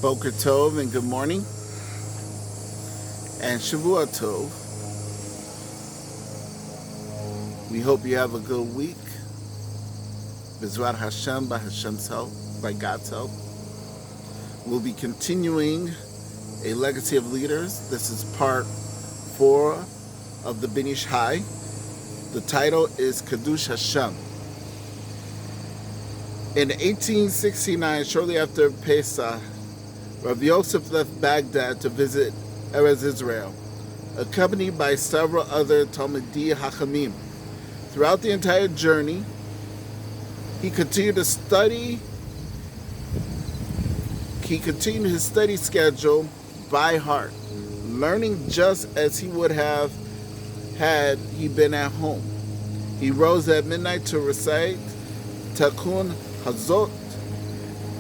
Boker Tov and good morning, and Shavua Tov. We hope you have a good week. Bezrat Hashem, by Hashem's help, by God's help. We'll be continuing a legacy of leaders. This is part 4 of the Ben Ish Hai. The title is Kadush Hashem. In 1869, shortly after Pesach, Rav Yosef left Baghdad to visit Eretz Israel, accompanied by several other Talmidei Hachamim. Throughout the entire journey, he continued to study. He continued his study schedule by heart, learning just as he would have had he been at home. He rose at midnight to recite Tikkun Hazot,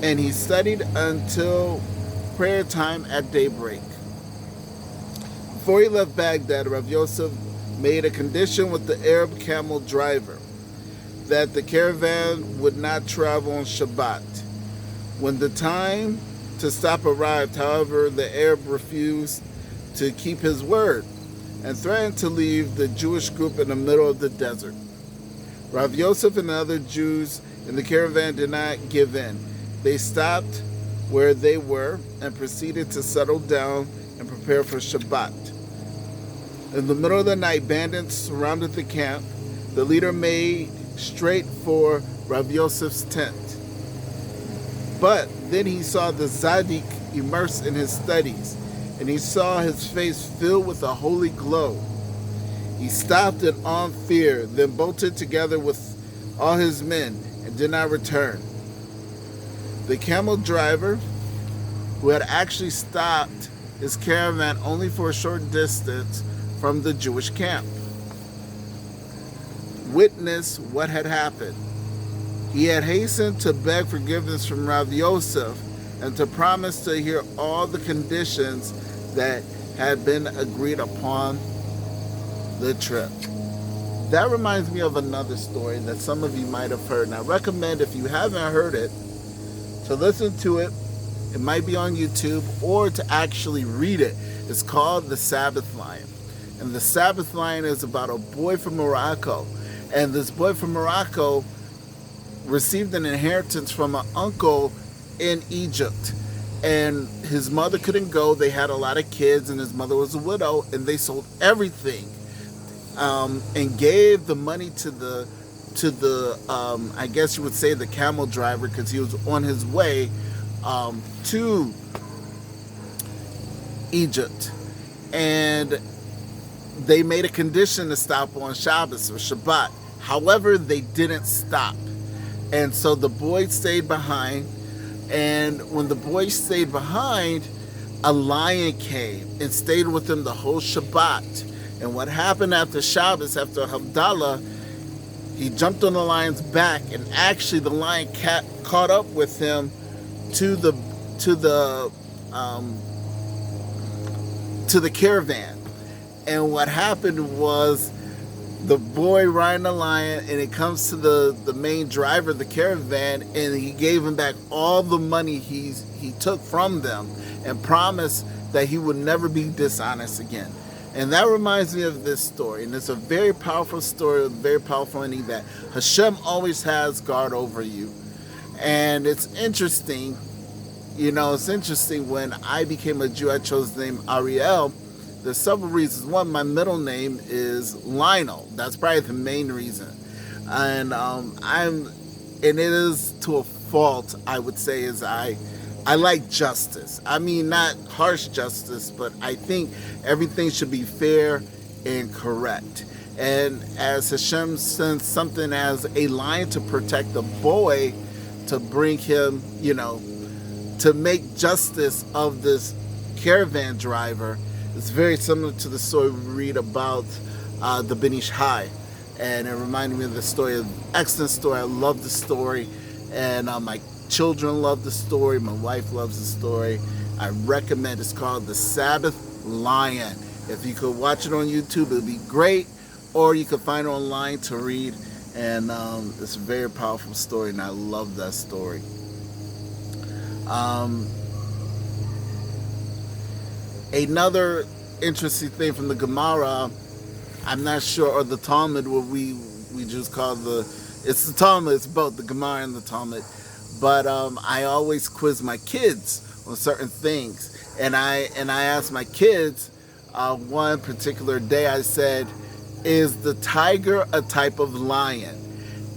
and he studied until prayer time at daybreak. Before he left Baghdad, Rav Yosef made a condition with the Arab camel driver that the caravan would not travel on Shabbat. When the time to stop arrived, however, the Arab refused to keep his word and threatened to leave the Jewish group in the middle of the desert. Rav Yosef and the other Jews in the caravan did not give in. They stopped where they were and proceeded to settle down and prepare for Shabbat. In the middle of the night, bandits surrounded the camp. The leader made straight for Rav Yosef's tent. But then he saw the Tzaddik immersed in his studies, and he saw his face filled with a holy glow. He stopped in awe and fear, then bolted together with all his men and did not return. The camel driver, who had actually stopped his caravan only for a short distance from the Jewish camp, witnessed what had happened. He had hastened to beg forgiveness from Rav Yosef and to promise to hear all the conditions that had been agreed upon the trip. That reminds me of another story that some of you might have heard. And I recommend, if you haven't heard it, to listen to it. It might be on YouTube, or to actually read it. It's called The Sabbath Lion. And The Sabbath Lion is about a boy from Morocco. And this boy from Morocco received an inheritance from an uncle in Egypt. And his mother couldn't go. They had a lot of kids, and his mother was a widow, and they sold everything and gave the money to the I guess you would say the camel driver, because he was on his way to Egypt. And they made a condition to stop on Shabbos or Shabbat. However, they didn't stop. And so the boy stayed behind. And when the boy stayed behind, a lion came and stayed with him the whole Shabbat. And what happened after Shabbos, after Havdalah, he jumped on the lion's back, and actually the lion caught up with him to the caravan. And what happened was, the boy riding the lion, and it comes to the main driver of the caravan, and he gave him back all the money he took from them, and promised that he would never be dishonest again. And that reminds me of this story. And it's a very powerful story, a very powerful ending, that Hashem always has guard over you. And it's interesting, it's interesting, when I became a Jew, I chose the name Ariel. There's several reasons. One, my middle name is Lionel. That's probably the main reason. And it is to a fault, I would say, is I like justice. I mean, not harsh justice, but I think everything should be fair and correct. And as Hashem sends something as a lion to protect the boy, to bring him, to make justice of this caravan driver, it's very similar to the story we read about the Ben Ish Hai. And it reminded me of the story, an excellent story. I love the story. And my children love the story. My wife loves the story. I recommend. It's called The Sabbath Lion. If you could watch it on YouTube, it would be great. Or you could find it online to read. And it's a very powerful story, and I love that story. Another interesting thing from the Gemara, I'm not sure, or the Talmud, what we just call it's the Talmud, it's both the Gemara and the Talmud. But I always quiz my kids on certain things, and I asked my kids one particular day. I said, "Is the tiger a type of lion?"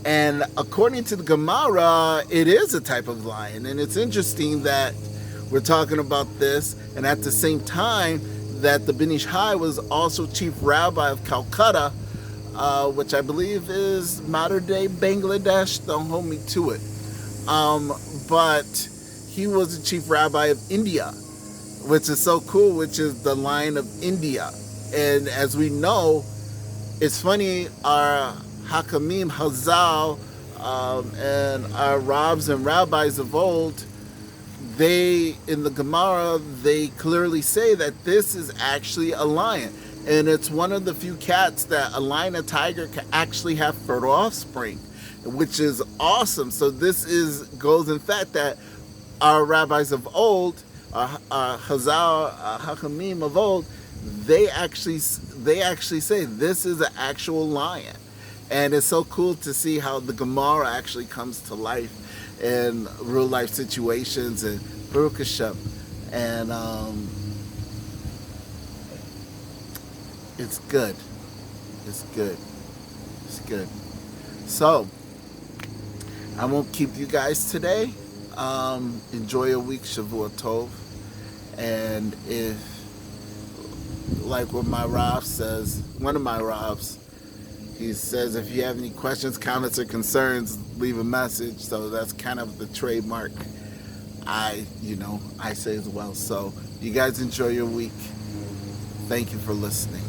And according to the Gemara, it is a type of lion. And it's interesting that we're talking about this, and at the same time that the Ben Ish Hai was also chief rabbi of Calcutta, which I believe is modern day Bangladesh. Don't hold me to it. But he was the chief rabbi of India, which is so cool, which is the Lion of India. And as we know, it's funny, our Hakamim, Hazal, and our Rabbs and rabbis of old, they, in the Gemara, they clearly say that this is actually a lion. And it's one of the few cats that a lion and tiger can actually have fertile offspring, which is awesome. So this goes in fact that our rabbis of old, our Hazal, Hakamim of old, they actually say this is an actual lion. And it's so cool to see how the Gemara actually comes to life in real life situations, and Baruch Hashem. And it's good. It's good. It's good. So, I won't keep you guys today. Enjoy your week, Shavua Tov. And if, like what my Rav says, one of my Ravs, he says, if you have any questions, comments, or concerns, leave a message. So that's kind of the trademark I say as well. So you guys enjoy your week. Thank you for listening.